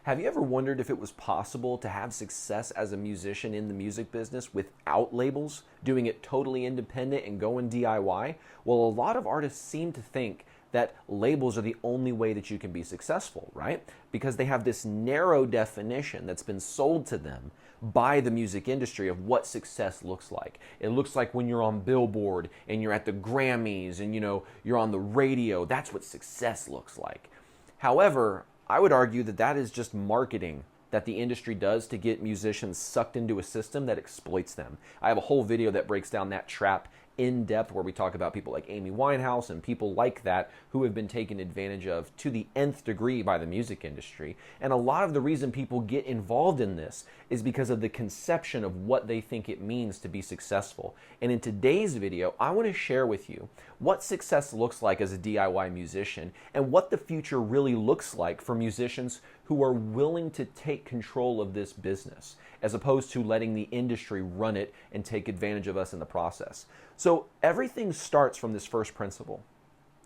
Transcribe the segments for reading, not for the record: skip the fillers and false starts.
Have you ever wondered if it was possible to have success as a musician in the music business without labels, doing it totally independent and going DIY? Well, a lot of artists seem to think that labels are the only way that you can be successful, right? Because they have this narrow definition that's been sold to them by the music industry of what success looks like. It looks like when you're on Billboard and you're at the Grammys and you're on the radio. That's what success looks like. However, I would argue that that is just marketing that the industry does to get musicians sucked into a system that exploits them. I have a whole video that breaks down that trap in depth where we talk about people like Amy Winehouse and people like that who have been taken advantage of to the nth degree by the music industry. And a lot of the reason people get involved in this is because of the conception of what they think it means to be successful. And in today's video, I want to share with you what success looks like as a DIY musician and what the future really looks like for musicians who are willing to take control of this business, as opposed to letting the industry run it and take advantage of us in the process. So everything starts from this first principle,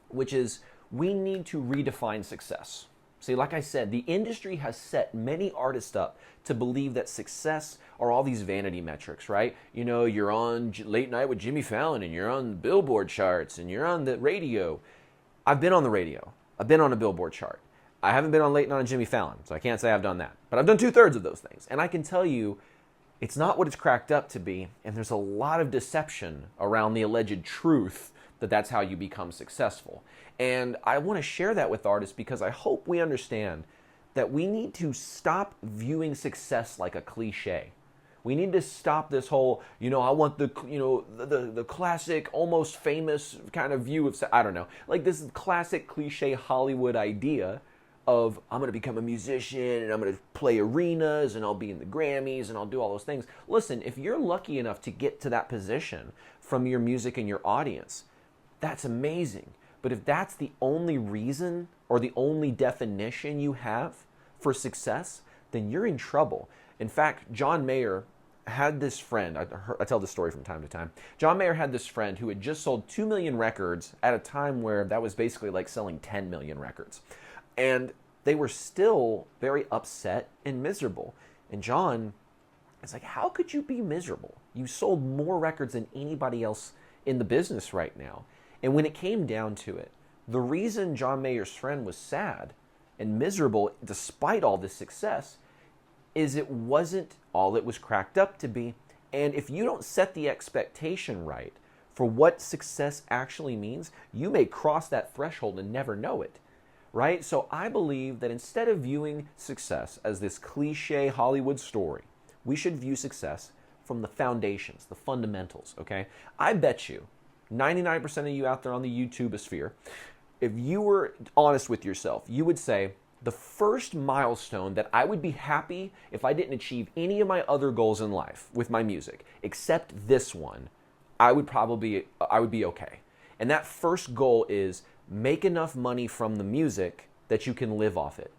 which is we need to redefine success. See, like I said, the industry has set many artists up to believe that success are all these vanity metrics, right? You're on Late Night with Jimmy Fallon and you're on the Billboard charts and you're on the radio. I've been on the radio. I've been on a Billboard chart. I haven't been on Late Night with Jimmy Fallon, so I can't say I've done that. But I've done 2/3 of those things. And I can tell you, it's not what it's cracked up to be, and there's a lot of deception around the alleged truth that that's how you become successful. And I want to share that with artists because I hope we understand that we need to stop viewing success like a cliche. We need to stop this whole, I want the classic, almost famous kind of view of, I don't know, like this classic cliche Hollywood idea of I'm going to become a musician and I'm going to play arenas and I'll be in the Grammys and I'll do all those things. Listen, if you're lucky enough to get to that position from your music and your audience, that's amazing. But if that's the only reason or the only definition you have for success, then you're in trouble. In fact, John Mayer had this friend, I tell this story from time to time. John Mayer had this friend who had just sold 2 million records at a time where that was basically like selling 10 million records. And they were still very upset and miserable. And John is like, how could you be miserable? You sold more records than anybody else in the business right now. And when it came down to it, the reason John Mayer's friend was sad and miserable despite all this success is it wasn't all it was cracked up to be. And if you don't set the expectation right for what success actually means, you may cross that threshold and never know it. Right? So I believe that instead of viewing success as this cliche Hollywood story, we should view success from the foundations, the fundamentals, okay? I bet you 99% of you out there on the YouTube sphere, if you were honest with yourself, you would say the first milestone that I would be happy if I didn't achieve any of my other goals in life with my music, except this one, I would be okay. And that first goal is make enough money from the music that you can live off it,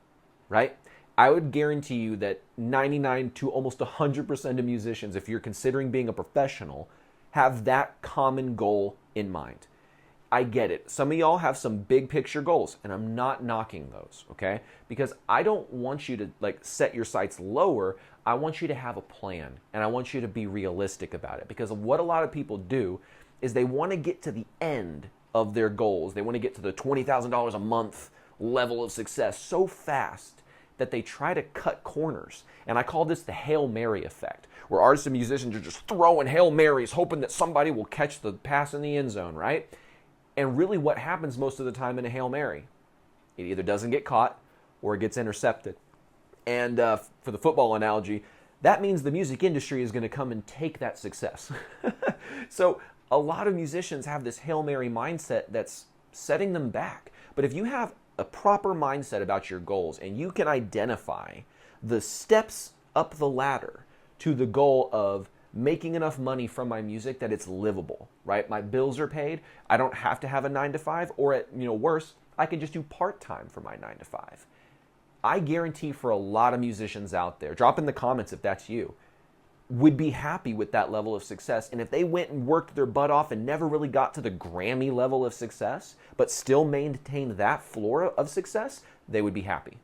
right? I would guarantee you that 99 to almost 100% of musicians, if you're considering being a professional, have that common goal in mind. I get it. Some of y'all have some big picture goals, and I'm not knocking those, okay? Because I don't want you to set your sights lower. I want you to have a plan, and I want you to be realistic about it. Because what a lot of people do is they want to get to the end of their goals. They want to get to the $20,000 a month level of success so fast that they try to cut corners. And I call this the Hail Mary effect, where artists and musicians are just throwing Hail Marys, hoping that somebody will catch the pass in the end zone, right? And really what happens most of the time in a Hail Mary, it either doesn't get caught or it gets intercepted. And for the football analogy, that means the music industry is going to come and take that success. So a lot of musicians have this Hail Mary mindset that's setting them back. But if you have a proper mindset about your goals and you can identify the steps up the ladder to the goal of making enough money from my music that it's livable, right? My bills are paid. I don't have to have a 9-to-5, or at worse, I can just do part-time for my 9-to-5. I guarantee for a lot of musicians out there, drop in the comments if that's you, would be happy with that level of success. And if they went and worked their butt off and never really got to the Grammy level of success, but still maintained that floor of success, they would be happy.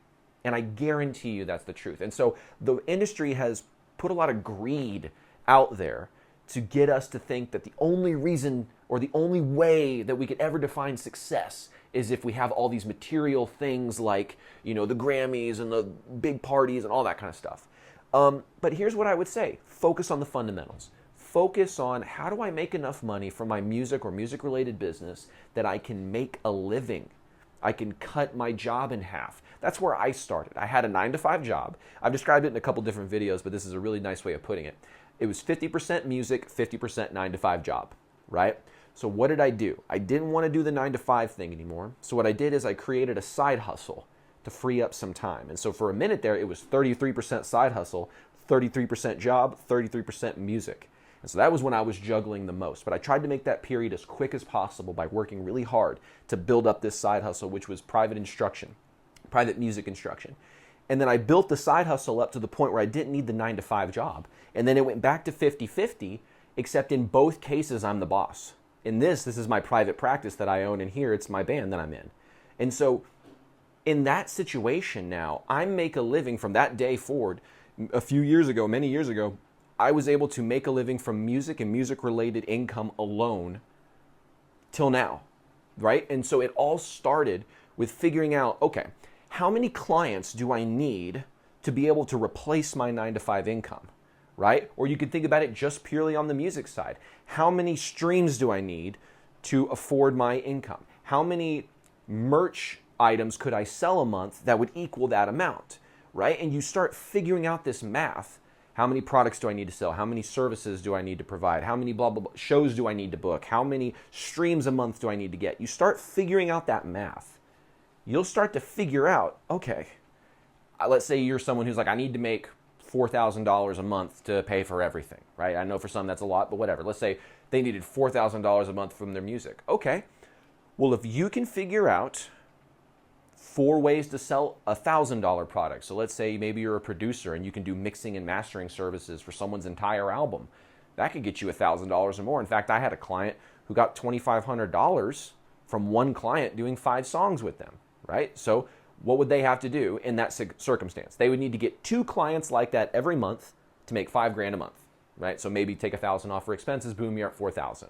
And I guarantee you that's the truth. And so the industry has put a lot of greed out there to get us to think that the only reason or the only way that we could ever define success is if we have all these material things like, the Grammys and the big parties and all that kind of stuff. But here's what I would say. Focus on the fundamentals. Focus on how do I make enough money from my music or music-related business that I can make a living. I can cut my job in half. That's where I started. I had a 9-to-5 job. I've described it in a couple different videos, but this is a really nice way of putting it. It was 50% music, 50% 9-to-5 job, right? So what did I do? I didn't want to do the 9-to-5 thing anymore. So what I did is I created a side hustle to free up some time. And so for a minute there, it was 33% side hustle, 33% job, 33% music. And so that was when I was juggling the most. But I tried to make that period as quick as possible by working really hard to build up this side hustle, which was private music instruction. And then I built the side hustle up to the point where I didn't need the 9-to-5 job. And then it went back to 50-50, except in both cases, I'm the boss. In this is my private practice that I own, and here it's my band that I'm in. And so in that situation now, I make a living from that day forward. Many years ago, I was able to make a living from music and music-related income alone till now, right? And so it all started with figuring out, okay, how many clients do I need to be able to replace my 9-to-5 income, right? Or you could think about it just purely on the music side. How many streams do I need to afford my income? How many merch items could I sell a month that would equal that amount, right? And you start figuring out this math. How many products do I need to sell? How many services do I need to provide? How many blah, blah, blah shows do I need to book? How many streams a month do I need to get? You start figuring out that math. You'll start to figure out, okay, let's say you're someone who's like, I need to make $4,000 a month to pay for everything, right? I know for some that's a lot, but whatever. Let's say they needed $4,000 a month from their music. Okay, well, if you can figure out 4 ways to sell a $1,000 product. So let's say maybe you're a producer and you can do mixing and mastering services for someone's entire album. That could get you $1,000 or more. In fact, I had a client who got $2,500 from one client doing 5 songs with them, right? So what would they have to do in that circumstance? They would need to get 2 clients like that every month to make $5,000 a month, right? So maybe take $1,000 off for expenses, boom, you're at $4,000.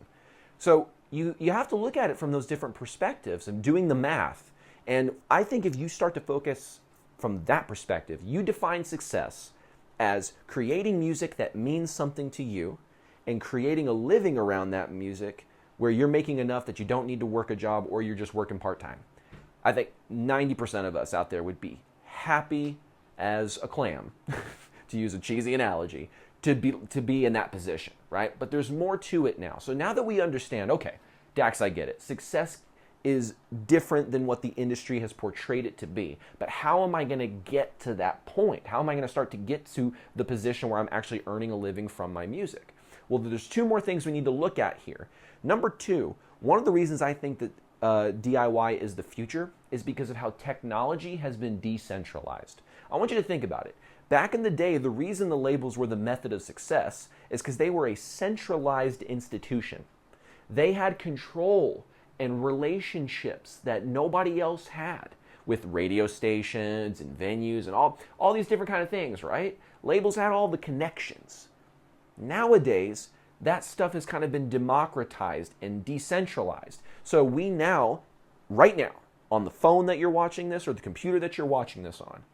So you have to look at it from those different perspectives and doing the math. And I think if you start to focus from that perspective, you define success as creating music that means something to you and creating a living around that music where you're making enough that you don't need to work a job or you're just working part-time. I think 90% of us out there would be happy as a clam, to use a cheesy analogy, to be in that position, right? But there's more to it now. So now that we understand, okay, Dax, I get it. Success is different than what the industry has portrayed it to be. But how am I going to get to that point? How am I going to start to get to the position where I'm actually earning a living from my music? Well, there's 2 more things we need to look at here. Number 2, one of the reasons I think that DIY is the future is because of how technology has been decentralized. I want you to think about it. Back in the day, the reason the labels were the method of success is because they were a centralized institution. They had control and relationships that nobody else had with radio stations and venues and all these different kind of things, right? Labels had all the connections. Nowadays, that stuff has kind of been democratized and decentralized. So we now, right now, on the phone that you're watching this or the computer that you're watching this on,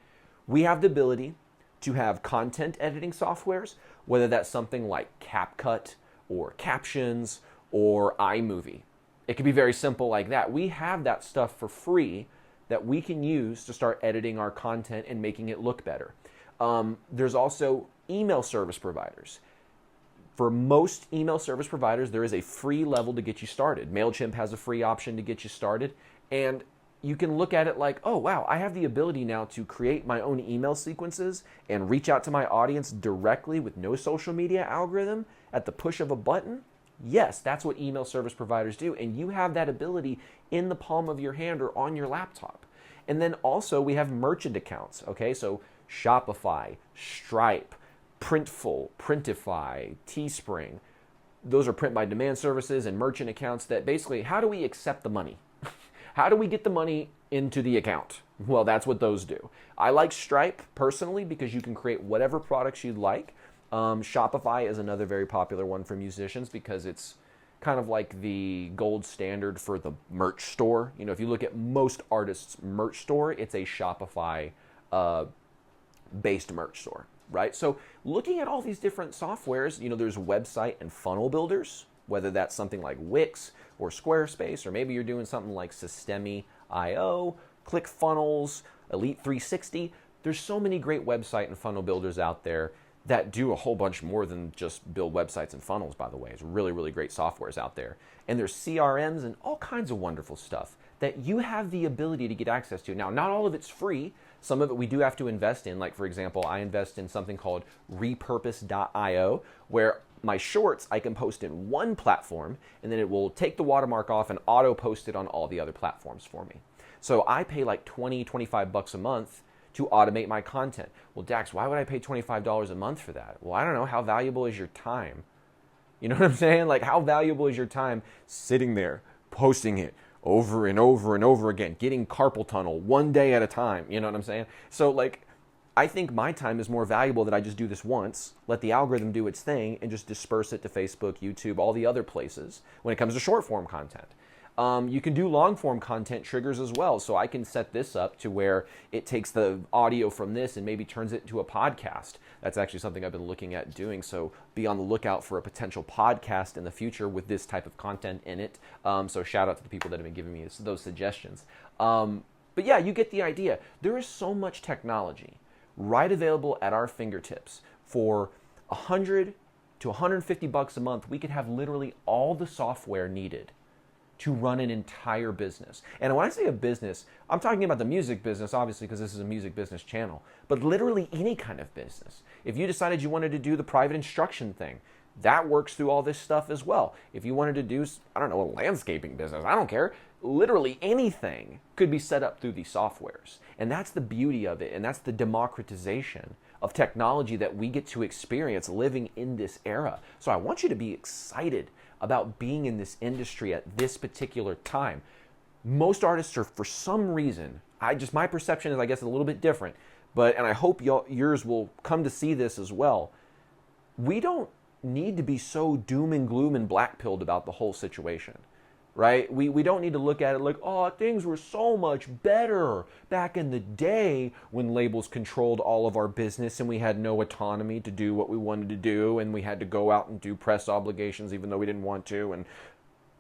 we have the ability to have content editing softwares, whether that's something like CapCut or Captions or iMovie. It could be very simple like that. We have that stuff for free that we can use to start editing our content and making it look better. There's also email service providers. For most email service providers, there is a free level to get you started. MailChimp has a free option to get you started. And you can look at it like, oh, wow, I have the ability now to create my own email sequences and reach out to my audience directly with no social media algorithm at the push of a button. Yes, that's what email service providers do, and you have that ability in the palm of your hand or on your laptop. And then also we have merchant accounts, okay? So Shopify, Stripe, Printful, Printify, Teespring. Those are print by demand services and merchant accounts that basically, how do we accept the money? How do we get the money into the account, Well, that's what those do. I like Stripe personally because you can create whatever products you'd like. Shopify is another very popular one for musicians because it's kind of like the gold standard for the merch store. You know, if you look at most artists' merch store, it's a Shopify based merch store, right? So looking at all these different softwares, you know, there's website and funnel builders, whether that's something like Wix or Squarespace, or maybe you're doing something like Systemi.io, ClickFunnels, Elite 360. There's so many great website and funnel builders out there that do a whole bunch more than just build websites and funnels, by the way. It's really, really great softwares out there. And there's CRMs and all kinds of wonderful stuff that you have the ability to get access to. Now, not all of it's free. Some of it we do have to invest in. Like, for example, I invest in something called repurpose.io, where my shorts I can post in one platform, and then it will take the watermark off and auto post it on all the other platforms for me. So I pay like $20-25 a month to automate my content. Well, Dax, why would I pay $25 a month for that? Well, I don't know. How valuable is your time? You know what I'm saying? Like, how valuable is your time sitting there, posting it over and over and over again, getting carpal tunnel one day at a time? You know what I'm saying? So, like, I think my time is more valuable that I just do this once, let the algorithm do its thing, and just disperse it to Facebook, YouTube, all the other places when it comes to short form content. You can do long form content triggers as well. So I can set this up to where it takes the audio from this and maybe turns it into a podcast. That's actually something I've been looking at doing. So be on the lookout for a potential podcast in the future with this type of content in it. So shout out to the people that have been giving me those suggestions. But yeah, you get the idea. There is so much technology right available at our fingertips. For $100 to $150 a month, we could have literally all the software needed to run an entire business. And when I say a business, I'm talking about the music business, obviously, because this is a music business channel, but literally any kind of business. If you decided you wanted to do the private instruction thing, that works through all this stuff as well. If you wanted to do, I don't know, a landscaping business, I don't care. Literally anything could be set up through these softwares. And that's the beauty of it. And that's the democratization of technology that we get to experience living in this era. So I want you to be excited about being in this industry at this particular time. Most artists are, for some reason, my perception is, I guess, a little bit different, and I hope yours will come to see this as well. We don't need to be so doom and gloom and black-pilled about the whole situation, right? We don't need to look at it like, oh, things were so much better back in the day when labels controlled all of our business and we had no autonomy to do what we wanted to do, and we had to go out and do press obligations even though we didn't want to, and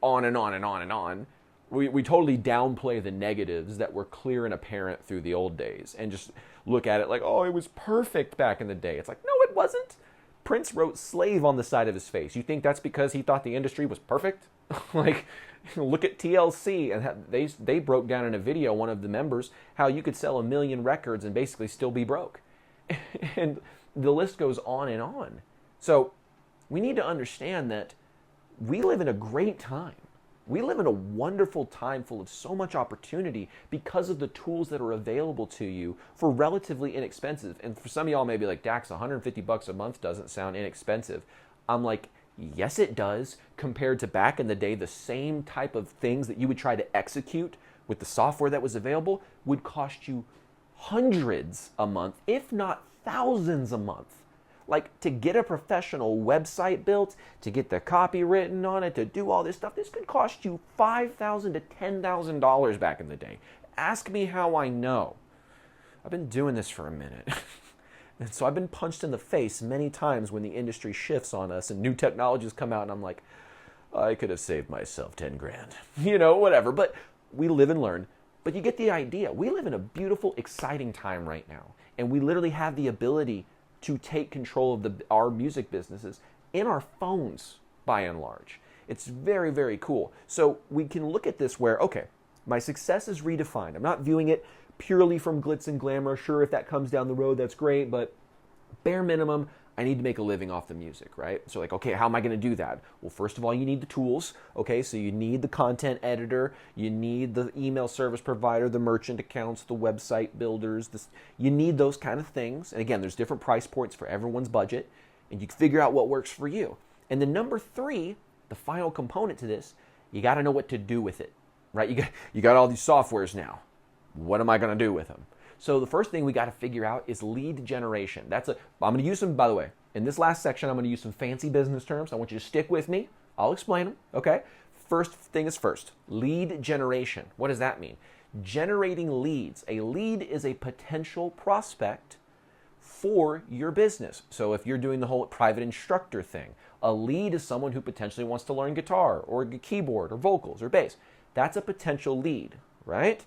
on and on and on and on. We totally downplay the negatives that were clear and apparent through the old days and just look at it like, oh, it was perfect back in the day. It's like, no, it wasn't. Prince wrote slave on the side of his face. You think that's because he thought the industry was perfect? Like, look at TLC, and they broke down in a video, one of the members, how you could sell 1 million records and basically still be broke. And the list goes on and on. So we need to understand that we live in a great time. We live in a wonderful time full of so much opportunity because of the tools that are available to you for relatively inexpensive. And for some of y'all may be like, Dax, $150 a month doesn't sound inexpensive. I'm like, yes, it does. Compared to back in the day, the same type of things that you would try to execute with the software that was available would cost you hundreds a month, if not thousands a month. Like, to get a professional website built, to get the copy written on it, to do all this stuff, this could cost you $5,000 to $10,000 back in the day. Ask me how I know. I've been doing this for a minute. And so I've been punched in the face many times when the industry shifts on us and new technologies come out, and I'm like, I could have saved myself 10 grand. You know, whatever. But we live and learn. But you get the idea. We live in a beautiful, exciting time right now. And we literally have the ability to take control of our music businesses in our phones, by and large. It's very, very cool. So we can look at this where, okay, my success is redefined. I'm not viewing it purely from glitz and glamour. Sure, if that comes down the road, that's great, but bare minimum, I need to make a living off the music, right? So like, okay, how am I going to do that? Well, first of all, you need the tools, okay? So you need the content editor, you need the email service provider, the merchant accounts, the website builders, you need those kind of things. And again, there's different price points for everyone's budget, and you can figure out what works for you. And then number 3, the final component to this, you got to know what to do with it, right? You got all these softwares now. What am I going to do with them? So the first thing we got to figure out is lead generation. I'm going to use some, by the way, in this last section, I'm going to use some fancy business terms. I want you to stick with me. I'll explain them, okay? First thing is first, lead generation. What does that mean? Generating leads. A lead is a potential prospect for your business. So if you're doing the whole private instructor thing, a lead is someone who potentially wants to learn guitar or keyboard or vocals or bass. That's a potential lead, right?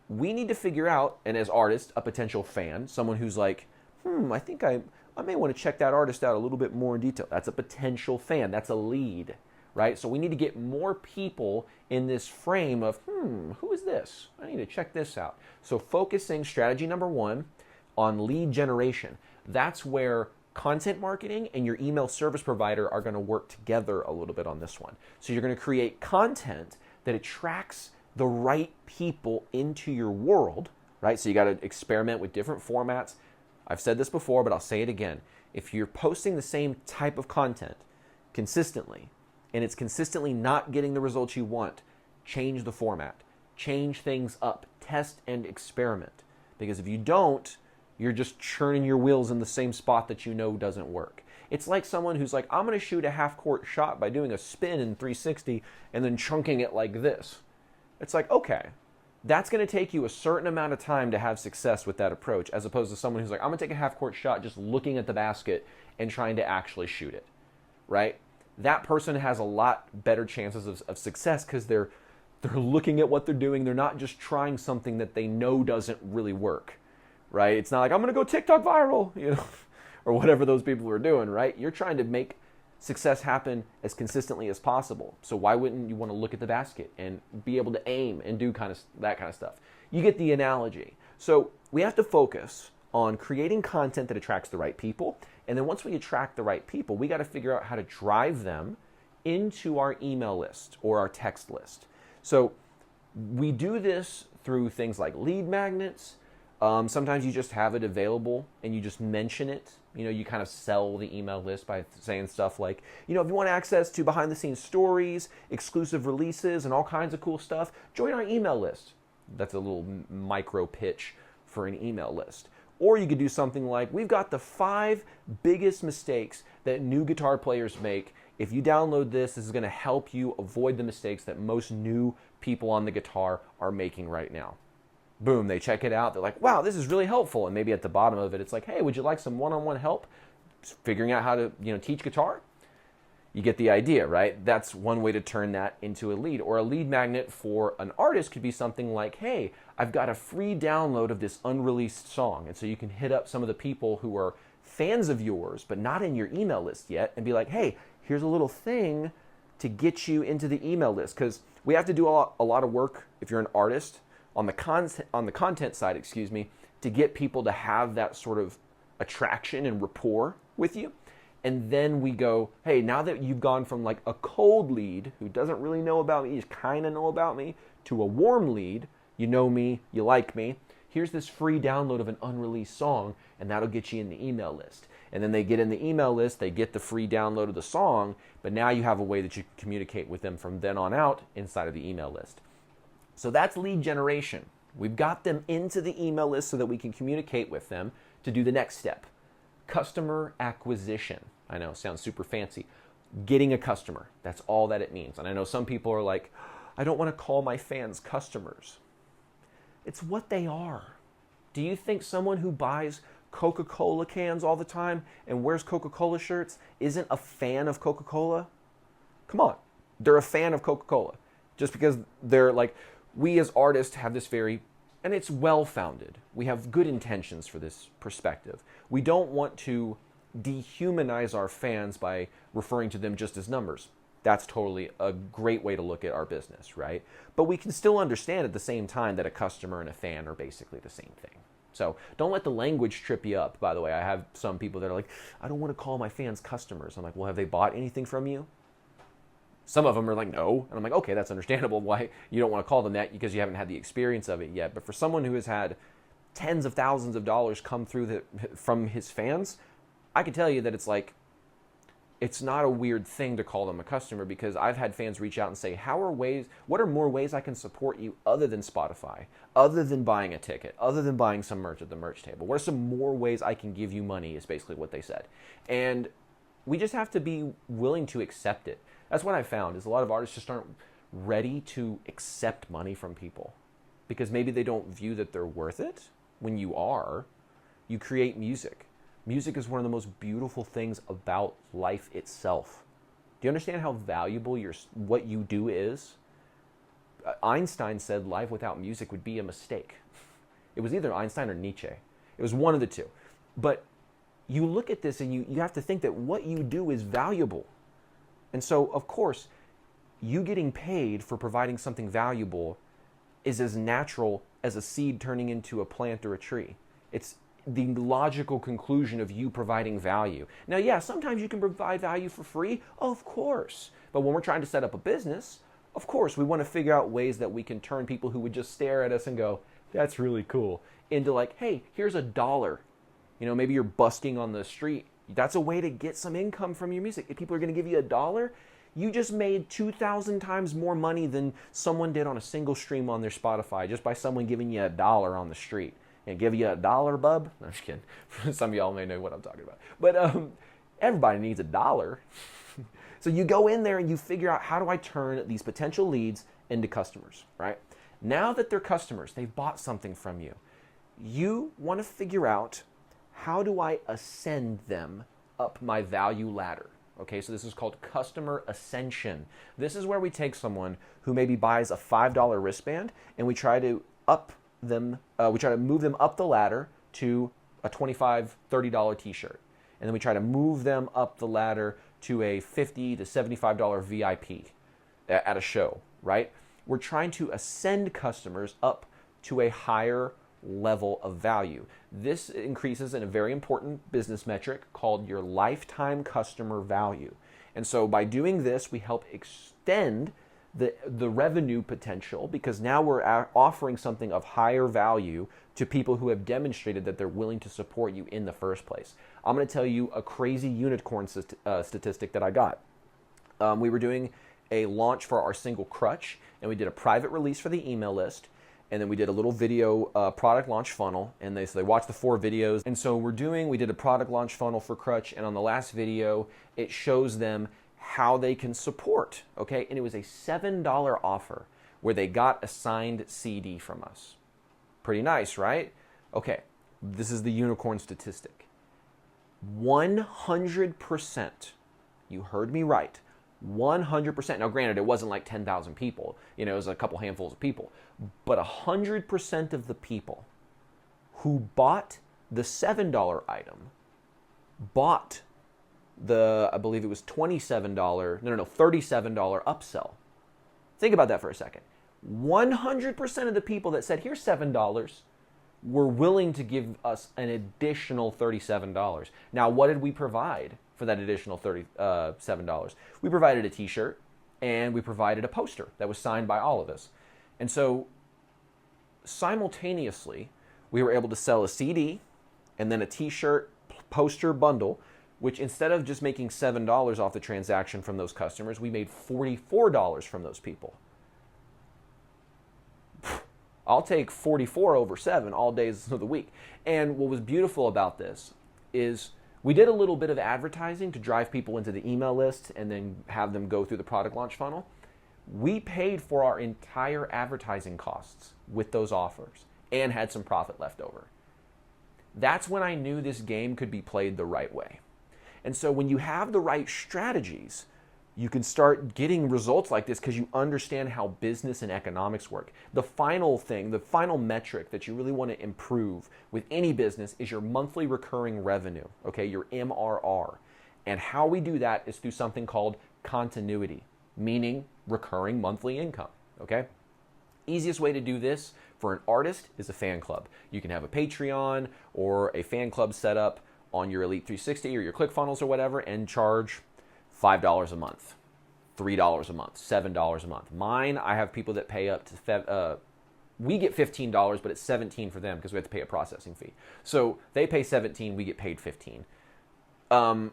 We need to figure out, and as artists, a potential fan, someone who's like, I think I may want to check that artist out a little bit more in detail. That's a potential fan. That's a lead, right? So we need to get more people in this frame of, who is this? I need to check this out. So focusing, strategy number one, on lead generation. That's where content marketing and your email service provider are going to work together a little bit on this one. So you're going to create content that attracts the right people into your world, right? So you got to experiment with different formats. I've said this before, but I'll say it again. If you're posting the same type of content consistently, and it's consistently not getting the results you want, change the format, change things up, test and experiment. Because if you don't, you're just churning your wheels in the same spot that you know doesn't work. It's like someone who's like, I'm going to shoot a half-court shot by doing a spin in 360 and then chunking it like this. It's like, okay, that's going to take you a certain amount of time to have success with that approach, as opposed to someone who's like, I'm going to take a half-court shot just looking at the basket and trying to actually shoot it, right? That person has a lot better chances of success because they're looking at what they're doing. They're not just trying something that they know doesn't really work, right? It's not like, I'm going to go TikTok viral, or whatever those people are doing, right? You're trying to make success happen as consistently as possible. So why wouldn't you want to look at the basket and be able to aim and do that kind of stuff? You get the analogy. So we have to focus on creating content that attracts the right people. And then once we attract the right people, we got to figure out how to drive them into our email list or our text list. So we do this through things like lead magnets. Sometimes you just have it available and you just mention it. You kind of sell the email list by saying stuff like, if you want access to behind the scenes stories, exclusive releases, and all kinds of cool stuff, join our email list. That's a little micro pitch for an email list. Or you could do something like, we've got the 5 biggest mistakes that new guitar players make. If you download this, this is going to help you avoid the mistakes that most new people on the guitar are making right now. Boom, they check it out. They're like, wow, this is really helpful. And maybe at the bottom of it, it's like, hey, would you like some one-on-one help figuring out how to teach guitar? You get the idea, right? That's one way to turn that into a lead. Or a lead magnet for an artist could be something like, hey, I've got a free download of this unreleased song. And so you can hit up some of the people who are fans of yours, but not in your email list yet, and be like, hey, here's a little thing to get you into the email list. Because we have to do a lot of work if you're an artist on the content side, to get people to have that sort of attraction and rapport with you. And then we go, hey, now that you've gone from like a cold lead who doesn't really know about me, you just kind of know about me, to a warm lead, you know me, you like me, here's this free download of an unreleased song, and that'll get you in the email list. And then they get in the email list, they get the free download of the song, but now you have a way that you can communicate with them from then on out inside of the email list. So that's lead generation. We've got them into the email list so that we can communicate with them to do the next step. Customer acquisition. I know, sounds super fancy. Getting a customer. That's all that it means. And I know some people are like, I don't want to call my fans customers. It's what they are. Do you think someone who buys Coca-Cola cans all the time and wears Coca-Cola shirts isn't a fan of Coca-Cola? Come on. They're a fan of Coca-Cola. Just because they're like, we as artists have this and it's well-founded. We have good intentions for this perspective. We don't want to dehumanize our fans by referring to them just as numbers. That's totally a great way to look at our business, right? But we can still understand at the same time that a customer and a fan are basically the same thing. So don't let the language trip you up. By the way, I have some people that are like, I don't want to call my fans customers. I'm like, well, have they bought anything from you? Some of them are like, no. And I'm like, okay, that's understandable why you don't want to call them that, because you haven't had the experience of it yet. But for someone who has had tens of thousands of dollars come through from his fans, I can tell you that it's like, it's not a weird thing to call them a customer, because I've had fans reach out and say, what are more ways I can support you other than Spotify, other than buying a ticket, other than buying some merch at the merch table? What are some more ways I can give you money, is basically what they said. And we just have to be willing to accept it. That's what I found, is a lot of artists just aren't ready to accept money from people because maybe they don't view that they're worth it. When you are, you create music. Music is one of the most beautiful things about life itself. Do you understand how valuable what you do is? Einstein said life without music would be a mistake. It was either Einstein or Nietzsche. It was one of the two. But you look at this and you have to think that what you do is valuable. And so, of course, you getting paid for providing something valuable is as natural as a seed turning into a plant or a tree. It's the logical conclusion of you providing value. Now, yeah, sometimes you can provide value for free, of course. But when we're trying to set up a business, of course, we want to figure out ways that we can turn people who would just stare at us and go, that's really cool, into like, hey, here's $1. You know, maybe you're busking on the street. That's a way to get some income from your music. If people are going to give you $1, you just made 2,000 times more money than someone did on a single stream on their Spotify just by someone giving you $1 on the street. And give you $1, bub? No, I'm just kidding. Some of y'all may know what I'm talking about. But everybody needs $1. So you go in there and you figure out, how do I turn these potential leads into customers, right? Now that they're customers, they've bought something from you. You want to figure out, how do I ascend them up my value ladder? Okay, so this is called customer ascension. This is where we take someone who maybe buys a $5 wristband and we try to move them up the ladder to a $25, $30 t-shirt. And then we try to move them up the ladder to a $50 to $75 VIP at a show, right? We're trying to ascend customers up to a higher level of value. This increases in a very important business metric called your lifetime customer value. And so by doing this, we help extend the revenue potential, because now we're offering something of higher value to people who have demonstrated that they're willing to support you in the first place. I'm going to tell you a crazy unicorn statistic that I got. We were doing a launch for our single Crutch, and we did a private release for the email list, and then we did a little video product launch funnel, and they watched the 4 videos. And so we did a product launch funnel for Crutch, and on the last video, it shows them how they can support, okay? And it was a $7 offer where they got a signed CD from us. Pretty nice, right? Okay, this is the unicorn statistic. 100%, you heard me right, 100%. Now granted, it wasn't like 10,000 people, it was a couple handfuls of people, but 100% of the people who bought the $7 item bought I believe it was $37, $37 upsell. Think about that for a second. 100% of the people that said, here's $7, were willing to give us an additional $37. Now, what did we provide for that additional $37? We provided a t-shirt and we provided a poster that was signed by all of us. And so simultaneously, we were able to sell a CD and then a t-shirt poster bundle, which instead of just making $7 off the transaction from those customers, we made $44 from those people. I'll take 44 over 7 all days of the week. And what was beautiful about this is we did a little bit of advertising to drive people into the email list and then have them go through the product launch funnel. We paid for our entire advertising costs with those offers and had some profit left over. That's when I knew this game could be played the right way. And so when you have the right strategies, you can start getting results like this because you understand how business and economics work. The final thing, the final metric that you really want to improve with any business is your monthly recurring revenue, okay, your MRR. And how we do that is through something called continuity, meaning recurring monthly income, okay? Easiest way to do this for an artist is a fan club. You can have a Patreon or a fan club set up on your Elite 360 or your ClickFunnels or whatever and charge $5 a month, $3 a month, $7 a month. Mine, I have people that pay up to, we get $15, but it's $17 for them because we have to pay a processing fee. So they pay $17, we get paid $15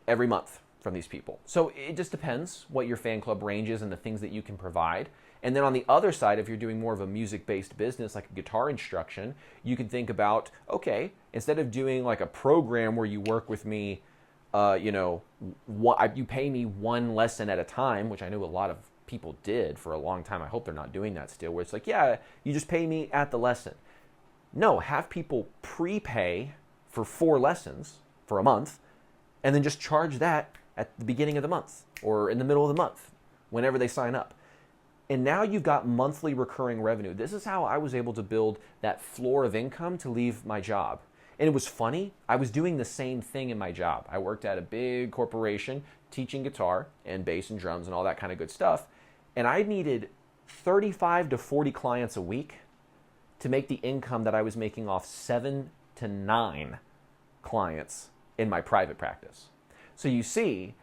every month. from these people. So it just depends what your fan club range is and the things that you can provide. And then on the other side, if you're doing more of a music-based business, like a guitar instruction, you can think about, okay, instead of doing like a program where you work with me, you pay me one lesson at a time, which I know a lot of people did for a long time. I hope they're not doing that still, where it's like, yeah, you just pay me at the lesson. No, have people prepay for 4 lessons for a month, and then just charge that at the beginning of the month or in the middle of the month, whenever they sign up. And now you've got monthly recurring revenue. This is how I was able to build that floor of income to leave my job. And it was funny, I was doing the same thing in my job. I worked at a big corporation teaching guitar and bass and drums and all that kind of good stuff. And I needed 35 to 40 clients a week to make the income that I was making off 7 to 9 clients in my private practice. So you see,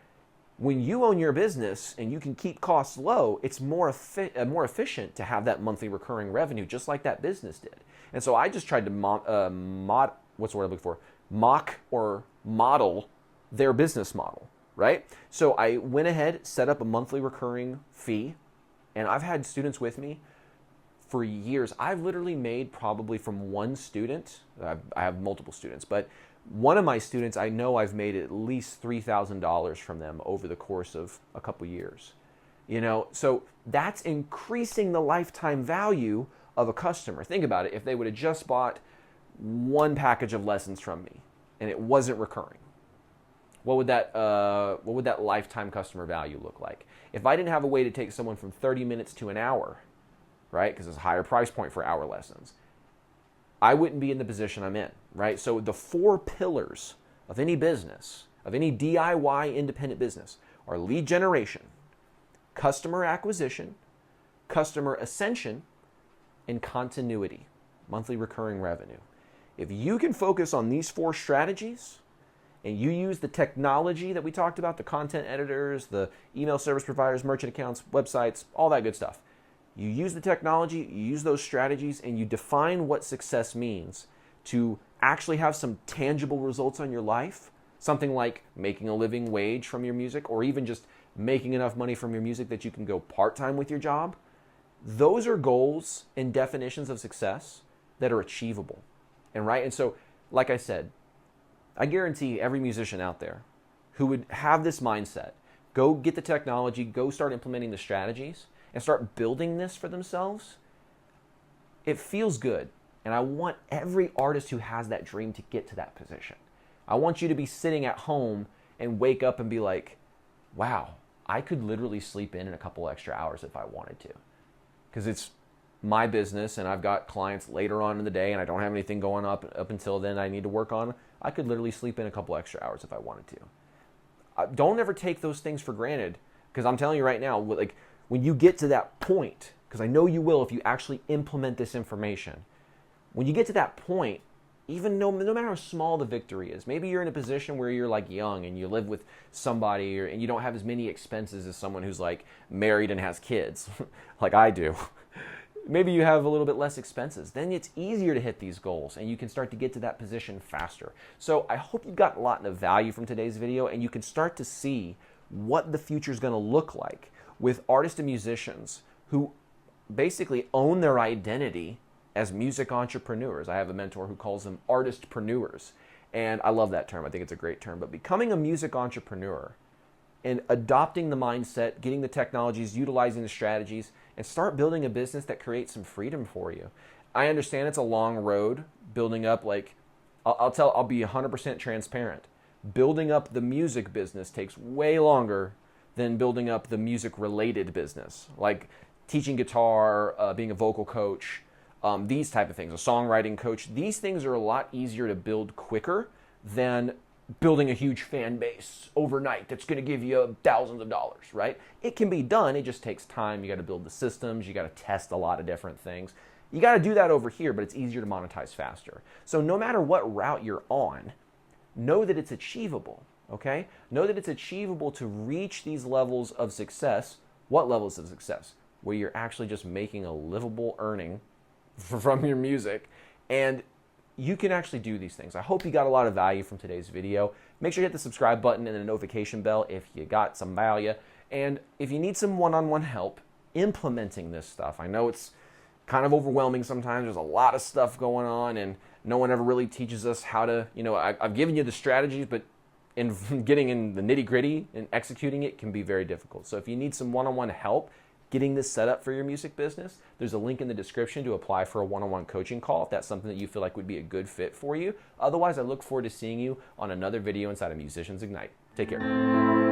when you own your business and you can keep costs low, it's more efficient to have that monthly recurring revenue, just like that business did. And so I just tried to mock or model their business model, right? So I went ahead, set up a monthly recurring fee, and I've had students with me for years. I've literally made probably from one student, I have multiple students, but one of my students, I know I've made at least $3,000 from them over the course of a couple years. So that's increasing the lifetime value of a customer. Think about it. If they would have just bought one package of lessons from me and it wasn't recurring, what would that lifetime customer value look like? If I didn't have a way to take someone from 30 minutes to an hour, right? Because it's a higher price point for hour lessons, I wouldn't be in the position I'm in, right? So the 4 pillars of any business, of any DIY independent business, are lead generation, customer acquisition, customer ascension, and continuity, monthly recurring revenue. If you can focus on these 4 strategies, and you use the technology that we talked about, the content editors, the email service providers, merchant accounts, websites, all that good stuff, you use the technology, you use those strategies, and you define what success means to actually have some tangible results on your life, something like making a living wage from your music, or even just making enough money from your music that you can go part-time with your job. Those are goals and definitions of success that are achievable. And so, like I said, I guarantee every musician out there who would have this mindset, go get the technology, go start implementing the strategies, and start building this for themselves, it feels good. And I want every artist who has that dream to get to that position. I want you to be sitting at home and wake up and be like, wow, I could literally sleep in a couple extra hours if I wanted to. Because it's my business and I've got clients later on in the day and I don't have anything going up until then I need to work on. I could literally sleep in a couple extra hours if I wanted to. Don't ever take those things for granted, because I'm telling you right now, like, when you get to that point, because I know you will if you actually implement this information, when you get to that point, even no matter how small the victory is, maybe you're in a position where you're like young and you live with somebody and you don't have as many expenses as someone who's like married and has kids, like I do. Maybe you have a little bit less expenses. Then it's easier to hit these goals and you can start to get to that position faster. So I hope you got a lot of value from today's video and you can start to see what the future is going to look like with artists and musicians who basically own their identity as music entrepreneurs. I have a mentor who calls them artistpreneurs, and I love that term. I think it's a great term. But becoming a music entrepreneur and adopting the mindset, getting the technologies, utilizing the strategies, and start building a business that creates some freedom for you. I understand it's a long road building up, like, I'll be 100% transparent. Building up the music business takes way longer than building up the music-related business, like teaching guitar, being a vocal coach, these type of things, a songwriting coach. These things are a lot easier to build quicker than building a huge fan base overnight that's going to give you thousands of dollars, right? It can be done. It just takes time. You got to build the systems. You got to test a lot of different things. You got to do that over here, but it's easier to monetize faster. So no matter what route you're on, know that it's achievable. Okay? Know that it's achievable to reach these levels of success. What levels of success? Where you're actually just making a livable earning from your music and you can actually do these things. I hope you got a lot of value from today's video. Make sure you hit the subscribe button and the notification bell if you got some value. And if you need some one-on-one help implementing this stuff, I know it's kind of overwhelming sometimes. There's a lot of stuff going on and no one ever really teaches us how to, I've given you the strategies, but in getting in the nitty-gritty and executing it can be very difficult. So if you need some one-on-one help getting this set up for your music business, there's a link in the description to apply for a one-on-one coaching call if that's something that you feel like would be a good fit for you. Otherwise, I look forward to seeing you on another video inside of Musicians Ignite. Take care.